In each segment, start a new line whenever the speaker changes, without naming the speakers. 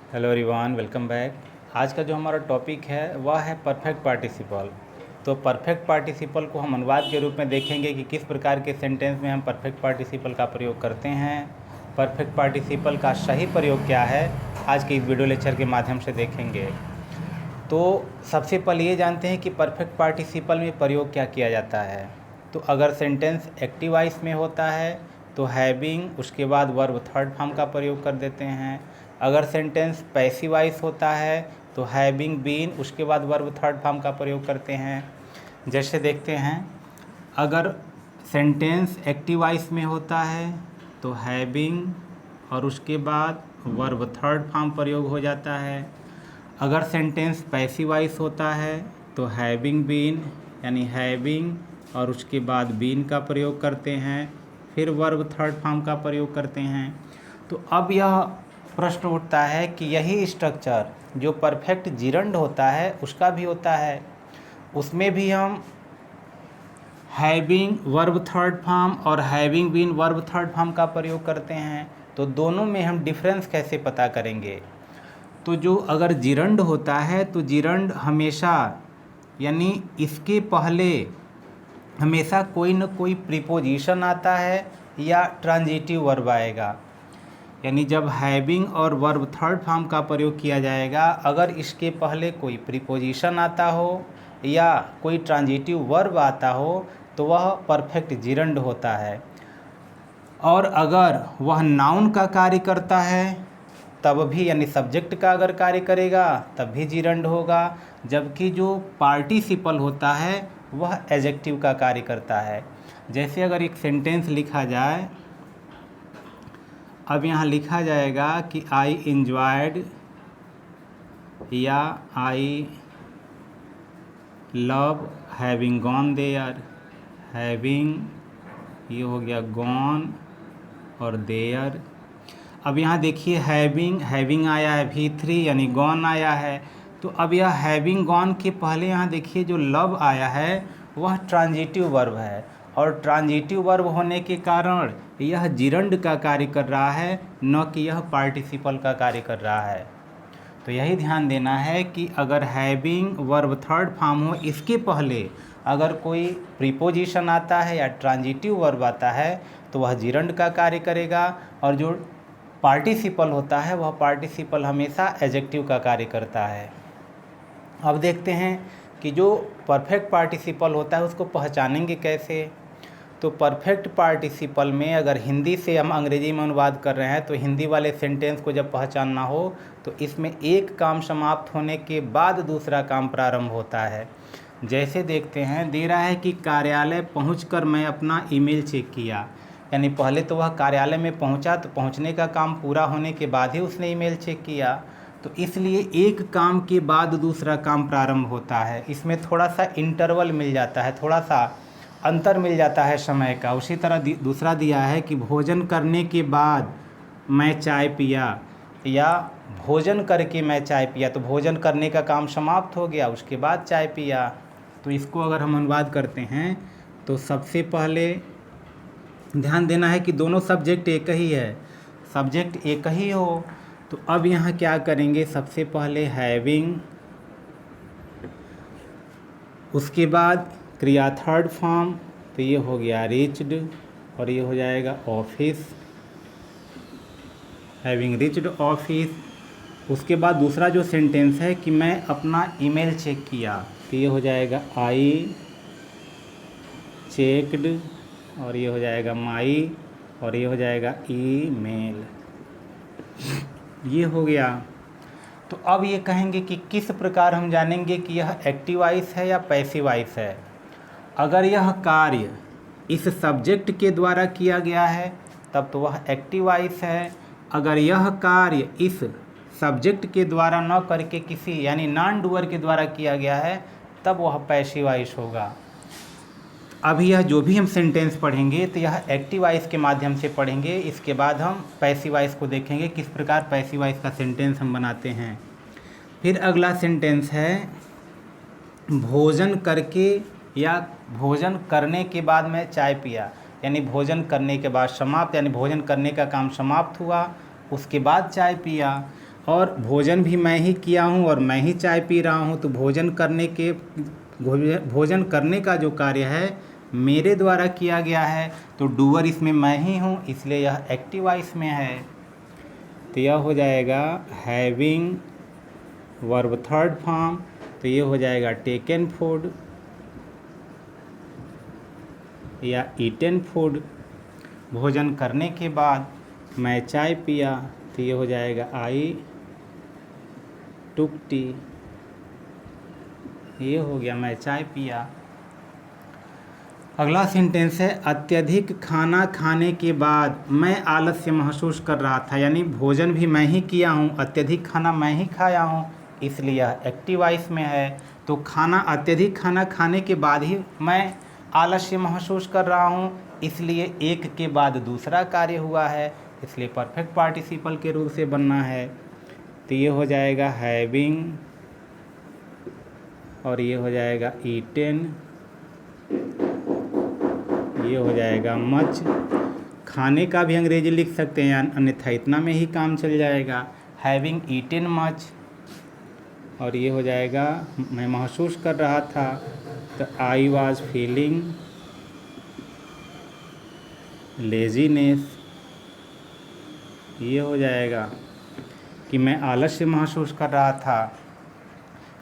Hello everyone, welcome back. आज का जो हमारा टॉपिक है वह है परफेक्ट पार्टिसिपल। तो परफेक्ट पार्टिसिपल को हम अनुवाद के रूप में देखेंगे कि किस प्रकार के सेंटेंस में हम परफेक्ट पार्टिसिपल का प्रयोग करते हैं। परफेक्ट पार्टिसिपल का सही प्रयोग क्या है, आज के इस वीडियो लेक्चर के माध्यम से देखेंगे। तो सबसे पहले ये जानते हैं कि परफेक्ट पार्टिसिपल में प्रयोग क्या किया जाता है। तो अगर सेंटेंस एक्टिव वॉइस में होता है तो हैविंग, उसके बाद वर्ब थर्ड फॉर्म का प्रयोग कर देते हैं। अगर सेंटेंस पैसिव वॉइस होता है तो हैविंग बीन, उसके बाद वर्ब थर्ड फॉर्म का प्रयोग करते हैं। जैसे देखते हैं, अगर सेंटेंस एक्टिव वॉइस में होता है तो हैविंग और उसके बाद वर्ब थर्ड फॉर्म प्रयोग हो जाता है। अगर सेंटेंस पैसिव वॉइस होता है तो हैविंग बीन, यानी हैविंग और उसके बाद बीन का प्रयोग करते हैं, फिर वर्ब थर्ड फॉर्म का प्रयोग करते हैं। तो अब यह प्रश्न उठता है कि यही स्ट्रक्चर जो परफेक्ट जिरंड होता है उसका भी होता है, उसमें भी हम हैविंग वर्ब थर्ड फॉर्म और having been verb third form का प्रयोग करते हैं। तो दोनों में हम डिफरेंस कैसे पता करेंगे? तो जो अगर जिरंड होता है तो जिरंड हमेशा, यानी इसके पहले हमेशा कोई न कोई प्रीपोजिशन आता है या ट्रांजिटिव वर्ब आएगा। यानी जब हैविंग और वर्ब थर्ड फॉर्म का प्रयोग किया जाएगा, अगर इसके पहले कोई प्रीपोजिशन आता हो या कोई ट्रांजिटिव वर्ब आता हो तो वह परफेक्ट जिरंड होता है। और अगर वह नाउन का कार्य करता है तब भी, यानी सब्जेक्ट का अगर कार्य करेगा तब भी जिरंड होगा। जबकि जो पार्टिसिपल होता है वह एडजेक्टिव का कार्य करता है। जैसे अगर एक सेंटेंस लिखा जाए, अब यहाँ लिखा जाएगा कि आई इंजॉयड या I love having gone there. Having, ये हो गया गॉन और देयर। अब यहाँ देखिए हैविंग आया है V3, यानी गॉन आया है। तो अब यह हैविंग गॉन के पहले यहाँ देखिए जो लव आया है वह ट्रांजिटिव वर्ब है, और ट्रांजिटिव वर्ब होने के कारण यह जिरंड का कार्य कर रहा है, न कि यह पार्टिसिपल का कार्य कर रहा है। तो यही ध्यान देना है कि अगर हैविंग वर्ब थर्ड फॉर्म हो, इसके पहले अगर कोई प्रीपोजिशन आता है या ट्रांजिटिव वर्ब आता है तो वह जिरंड का कार्य करेगा, और जो पार्टिसिपल होता है वह पार्टिसिपल हमेशा एडजेक्टिव का कार्य करता है। अब देखते हैं कि जो परफेक्ट पार्टिसिपल होता है उसको पहचानेंगे कैसे। तो परफेक्ट पार्टिसिपल में अगर हिंदी से हम अंग्रेजी में अनुवाद कर रहे हैं तो हिंदी वाले सेंटेंस को जब पहचानना हो तो इसमें एक काम समाप्त होने के बाद दूसरा काम प्रारंभ होता है। जैसे देखते हैं, दे रहा है कि कार्यालय पहुंचकर मैं अपना ईमेल चेक किया। यानी पहले तो वह कार्यालय में पहुंचा, तो पहुंचने का काम पूरा होने के बाद ही उसने ईमेल चेक किया। तो इसलिए एक काम के बाद दूसरा काम प्रारंभ होता है। इसमें थोड़ा सा इंटरवल मिल जाता है, थोड़ा सा अंतर मिल जाता है समय का। उसी तरह दूसरा दिया है कि भोजन करने के बाद मैं चाय पिया, या भोजन करके मैं चाय पिया। तो भोजन करने का काम समाप्त हो गया, उसके बाद चाय पिया। तो इसको अगर हम अनुवाद करते हैं तो सबसे पहले ध्यान देना है कि दोनों सब्जेक्ट एक ही है, सब्जेक्ट एक ही हो। तो अब यहाँ क्या करेंगे, सबसे पहले हैविंग, उसके बाद क्रिया थर्ड फॉर्म, तो ये हो गया रीच्ड, और ये हो जाएगा ऑफिस, हैविंग रीच्ड ऑफिस। उसके बाद दूसरा जो सेंटेंस है कि मैं अपना ईमेल चेक किया, तो ये हो जाएगा आई चेक्ड, और ये हो जाएगा माई, और ये हो जाएगा ईमेल। ये हो गया। तो अब ये कहेंगे कि किस प्रकार हम जानेंगे कि यह एक्टिव वॉइस है या पैसिव वॉइस है। अगर यह कार्य इस सब्जेक्ट के द्वारा किया गया है तब तो वह एक्टिव वॉइस है। अगर यह कार्य इस सब्जेक्ट के द्वारा न करके किसी, यानी नॉन डूअर के द्वारा किया गया है, तब वह पैसिव वॉइस होगा। अभी यह जो भी हम सेंटेंस पढ़ेंगे तो यह एक्टिव वॉइस के माध्यम से पढ़ेंगे। इसके बाद हम पैसिव वॉइस को देखेंगे, किस प्रकार पैसिव वॉइस का सेंटेंस हम बनाते हैं। फिर अगला सेंटेंस है भोजन करके या भोजन करने के बाद मैं चाय पिया। यानी भोजन करने के बाद समाप्त, यानी भोजन करने का काम समाप्त हुआ, उसके बाद चाय पिया। और भोजन भी मैं ही किया हूँ और मैं ही चाय पी रहा हूँ, तो भोजन करने का जो कार्य है मेरे द्वारा किया गया है, तो डूअर इसमें मैं ही हूँ, इसलिए यह एक्टिव वॉइस में है। तो यह हो जाएगा हैविंग वर्ब थर्ड फॉर्म, तो ये हो जाएगा टेकन फूड या ईटन फूड। भोजन करने के बाद मैं चाय पिया, तो ये हो जाएगा आई टुक टी। ये हो गया मैं चाय पिया। अगला सेंटेंस है अत्यधिक खाना खाने के बाद मैं आलस्य महसूस कर रहा था, यानी भोजन भी मैं ही किया हूँ, अत्यधिक खाना मैं ही खाया हूँ, इसलिए यह एक्टिव वॉइस में है। तो अत्यधिक खाना खाने के बाद ही मैं आलस्य महसूस कर रहा हूँ, इसलिए एक के बाद दूसरा कार्य हुआ है, इसलिए परफेक्ट पार्टिसिपल के रूप से बनना है। तो ये हो जाएगा हैविंग और ये हो जाएगा ईटेन, ये हो जाएगा मच। खाने का भी अंग्रेजी लिख सकते हैं, अन्यथा इतना में ही काम चल जाएगा, हैविंग ईटेन मच। और ये हो जाएगा मैं महसूस कर रहा था, तो आई वॉज फीलिंग लेजीनेस। ये हो जाएगा कि मैं आलस्य महसूस कर रहा था,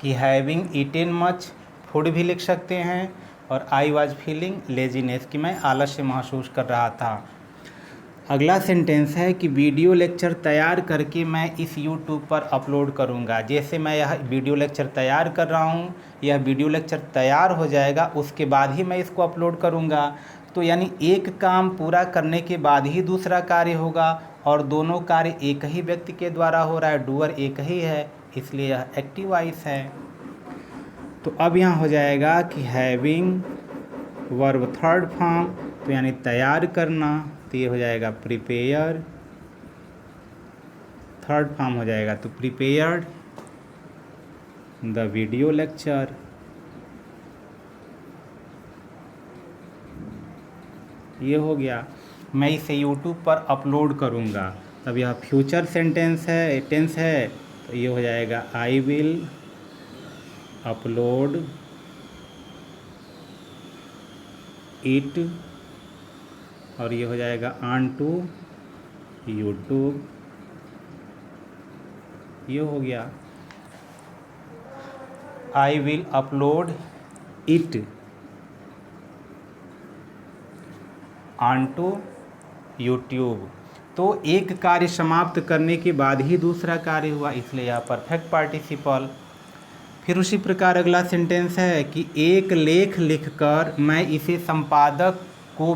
कि हैविंग ईटेन मच फूड भी लिख सकते हैं, और आई वॉज फीलिंग लेजीनेस कि मैं आलस्य महसूस कर रहा था। अगला सेंटेंस है कि वीडियो लेक्चर तैयार करके मैं इस यूट्यूब पर अपलोड करूंगा। जैसे मैं यह वीडियो लेक्चर तैयार कर रहा हूं, यह वीडियो लेक्चर तैयार हो जाएगा, उसके बाद ही मैं इसको अपलोड करूंगा। तो यानी एक काम पूरा करने के बाद ही दूसरा कार्य होगा, और दोनों कार्य एक ही व्यक्ति के द्वारा हो रहा है, डूअर एक ही है, इसलिए यह एक्टिव वॉइस है। तो अब यहाँ हो जाएगा कि हैविंग वर्ब थर्ड फॉर्म, तो यानी तैयार करना, तो ये हो जाएगा प्रिपेयर, थर्ड फॉर्म हो जाएगा, तो प्रिपेयर्ड द वीडियो लेक्चर। ये हो गया मैं इसे यूट्यूब पर अपलोड करूँगा। तब यह फ्यूचर टेंस है, तो ये हो जाएगा आई विल अपलोड इट, और ये हो जाएगा ऑन टू यूट्यूब। ये हो गया I will upload it on to YouTube. तो एक कार्य समाप्त करने के बाद ही दूसरा कार्य हुआ, इसलिए यह परफेक्ट पार्टिसिपल। फिर उसी प्रकार अगला सेंटेंस है कि एक लेख लिखकर मैं इसे संपादक को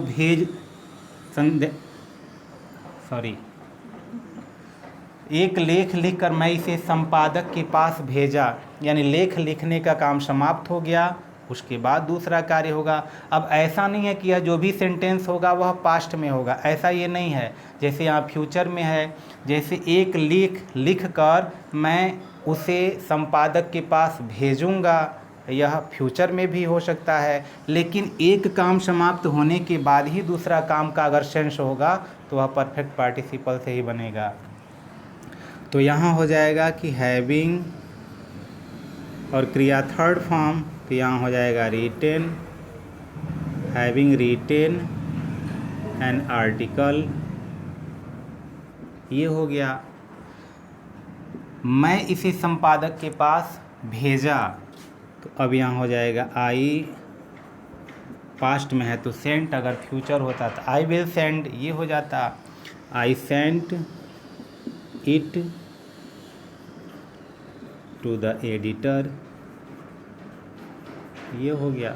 एक लेख लिखकर मैं इसे संपादक के पास भेजा, यानी लेख लिखने का काम समाप्त हो गया, उसके बाद दूसरा कार्य होगा। अब ऐसा नहीं है कि यह जो भी सेंटेंस होगा वह पास्ट में होगा, ऐसा ये नहीं है। जैसे यहाँ फ्यूचर में है, जैसे एक लेख लिखकर मैं उसे संपादक के पास भेजूँगा, यह फ्यूचर में भी हो सकता है, लेकिन एक काम समाप्त होने के बाद ही दूसरा काम का अगर सेंस होगा तो वह परफेक्ट पार्टिसिपल से ही बनेगा। तो यहाँ हो जाएगा कि हैविंग और क्रिया थर्ड फॉर्म, तो यहाँ हो जाएगा written, having written an article. ये हो गया मैं इसे संपादक के पास भेजा, तो अब यहाँ हो जाएगा आई पास्ट में है तो सेंट, अगर फ्यूचर होता तो आई विल सेंड, ये हो जाता I sent it to the editor. ये हो गया।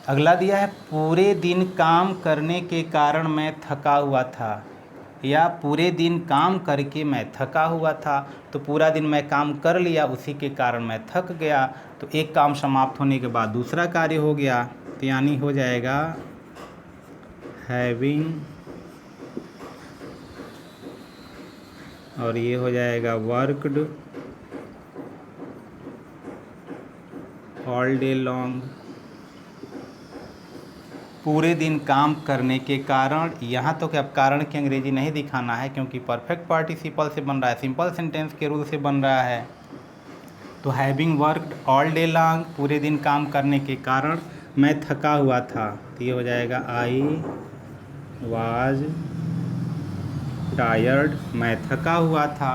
अगला दिया है पूरे दिन काम करने के कारण मैं थका हुआ था, या पूरे दिन काम करके मैं थका हुआ था। तो पूरा दिन मैं काम कर लिया, उसी के कारण मैं थक गया, तो एक काम समाप्त होने के बाद दूसरा कार्य हो गया, तो यानी हो जाएगा हैविंग, और ये हो जाएगा वर्कड ऑल डे लॉन्ग। पूरे दिन काम करने के कारण, यहाँ तो कि अब कारण की अंग्रेजी नहीं दिखाना है क्योंकि परफेक्ट पार्टिसिपल से बन रहा है, सिंपल सेंटेंस के रूल से बन रहा है। तो having worked all day long, पूरे दिन काम करने के कारण मैं थका हुआ था, तो ये हो जाएगा आई वाज टायर्ड, मैं थका हुआ था।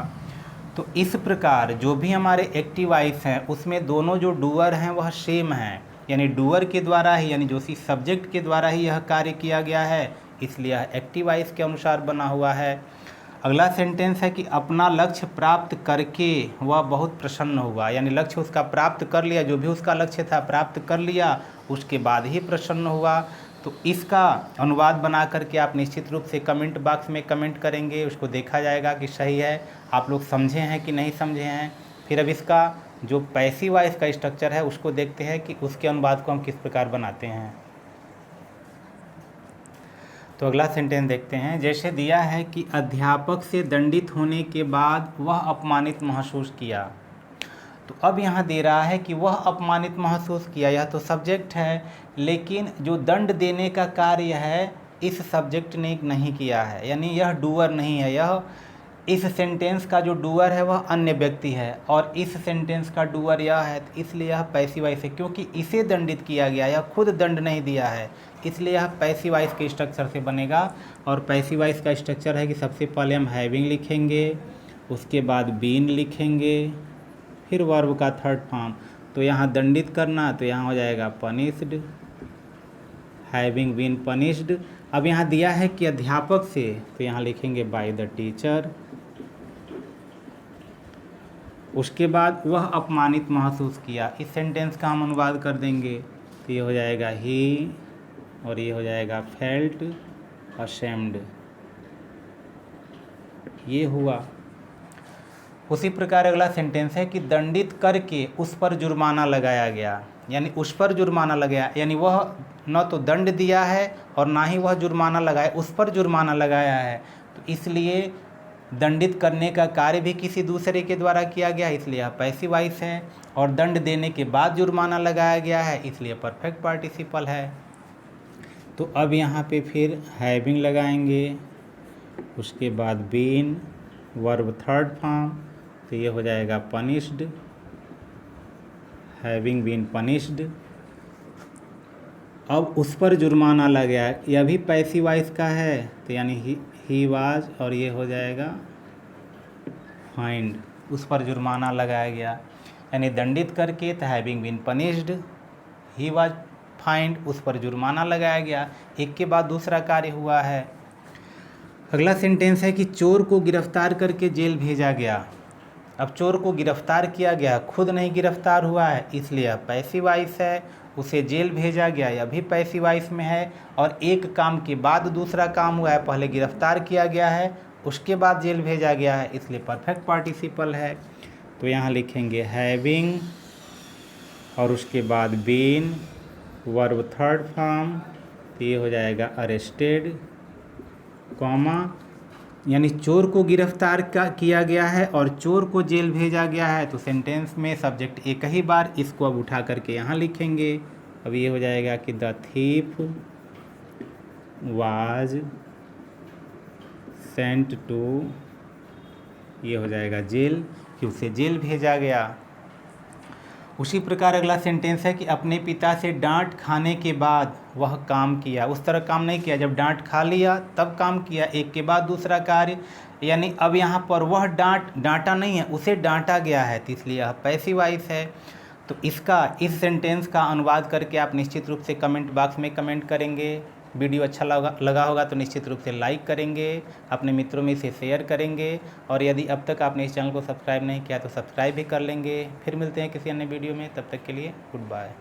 तो इस प्रकार जो भी हमारे एक्टिव वॉइस हैं उसमें दोनों जो डूअर हैं वह सेम हैं, यानी डूअर के द्वारा ही, यानी जो सी सब्जेक्ट के द्वारा ही यह कार्य किया गया है, इसलिए यह एक्टिव वॉइस के अनुसार बना हुआ है। अगला सेंटेंस है कि अपना लक्ष्य प्राप्त करके वह बहुत प्रसन्न हुआ, यानी लक्ष्य उसका प्राप्त कर लिया, जो भी उसका लक्ष्य था प्राप्त कर लिया, उसके बाद ही प्रसन्न हुआ। तो इसका अनुवाद बना करके आप निश्चित रूप से कमेंट बॉक्स में कमेंट करेंगे, उसको देखा जाएगा कि सही है, आप लोग समझे हैं कि नहीं समझे हैं। फिर अब इसका जो पैसिव वॉइस का स्ट्रक्चर है उसको देखते हैं कि उसके अनुवाद को हम किस प्रकार बनाते हैं। तो अगला सेंटेंस देखते हैं। जैसे दिया है कि अध्यापक से दंडित होने के बाद वह अपमानित महसूस किया, तो अब यहाँ दे रहा है कि वह अपमानित महसूस किया, यह तो सब्जेक्ट है, लेकिन जो दंड देने का कार्य है इस सब्जेक्ट ने नहीं किया है, यानी यह डूअर नहीं है, यह इस सेंटेंस का जो डूअर है वह अन्य व्यक्ति है और इस सेंटेंस का डूअर यह है, इसलिए यह पैसिव वॉइस है, क्योंकि इसे दंडित किया गया, यह खुद दंड नहीं दिया है, इसलिए यह पैसिव वॉइस के स्ट्रक्चर से बनेगा। और पैसिव वॉइस का स्ट्रक्चर है कि सबसे पहले हम हैविंग लिखेंगे, उसके बाद बीन लिखेंगे, फिर वर्ब का थर्ड फॉर्म। तो यहाँ दंडित करना, तो यहाँ हो जाएगा पनिश्ड, हैविंग बीन पनिश्ड। अब यहाँ दिया है कि अध्यापक से, तो यहाँ लिखेंगे बाय द टीचर। उसके बाद वह अपमानित महसूस किया, इस सेंटेंस का हम अनुवाद कर देंगे, तो ये हो जाएगा ही और ये हो जाएगा फेल्ट अशेम्ड, ये हुआ। उसी प्रकार अगला सेंटेंस है कि दंडित करके उस पर जुर्माना लगाया गया, यानी उस पर जुर्माना लगाया, यानी वह न तो दंड दिया है और ना ही वह जुर्माना लगाया, उस पर जुर्माना लगाया है, तो इसलिए दंडित करने का कार्य भी किसी दूसरे के द्वारा किया गया, इसलिए यह पैसिव वॉइस है, और दंड देने के बाद जुर्माना लगाया गया है, इसलिए परफेक्ट पार्टिसिपल है। तो अब यहाँ पे फिर हैविंग लगाएंगे, उसके बाद बीन, वर्ब थर्ड फॉर्म, तो ये हो जाएगा पनिश्ड, हैविंग बीन पनिश्ड। अब उस पर जुर्माना लगा, यह भी पैसिव वॉइस का है, तो यानी ही वाज और ये हो जाएगा फाइंड, उस पर जुर्माना लगाया गया, यानी दंडित करके, तो having been punished, he was fined, उस पर जुर्माना लगाया गया, एक के बाद दूसरा कार्य हुआ है। अगला सेंटेंस है कि चोर को गिरफ्तार करके जेल भेजा गया। अब चोर को गिरफ्तार किया गया, खुद नहीं गिरफ्तार हुआ है, इसलिए पैसिव वॉइस है, उसे जेल भेजा गया, यह भी पैसिव वॉइस में है, और एक काम के बाद दूसरा काम हुआ है, पहले गिरफ्तार किया गया है, उसके बाद जेल भेजा गया है, इसलिए परफेक्ट पार्टिसिपल है। तो यहाँ लिखेंगे हैविंग और उसके बाद बीन, वर्ब थर्ड फॉर्म, तो ये हो जाएगा अरेस्टेड, कॉमा, यानी चोर को गिरफ्तार किया गया है और चोर को जेल भेजा गया है, तो सेंटेंस में सब्जेक्ट एक ही बार, इसको अब उठा करके यहाँ लिखेंगे। अब ये हो जाएगा कि the thief was sent to, ये हो जाएगा जेल, कि उसे जेल भेजा गया। उसी प्रकार अगला सेंटेंस है कि अपने पिता से डांट खाने के बाद वह काम किया, उस तरह काम नहीं किया, जब डांट खा लिया तब काम किया, एक के बाद दूसरा कार्य, यानी अब यहाँ पर वह डांटा नहीं है, उसे डांटा गया है, तो इसलिए यह पैसिव वॉइस है। तो इसका इस सेंटेंस का अनुवाद करके आप निश्चित रूप से कमेंट बॉक्स में कमेंट करेंगे। वीडियो अच्छा लगा होगा तो निश्चित रूप से लाइक करेंगे, अपने मित्रों में इसे शेयर करेंगे, और यदि अब तक आपने इस चैनल को सब्सक्राइब नहीं किया तो सब्सक्राइब भी कर लेंगे। फिर मिलते हैं किसी अन्य वीडियो में, तब तक के लिए गुड बाय।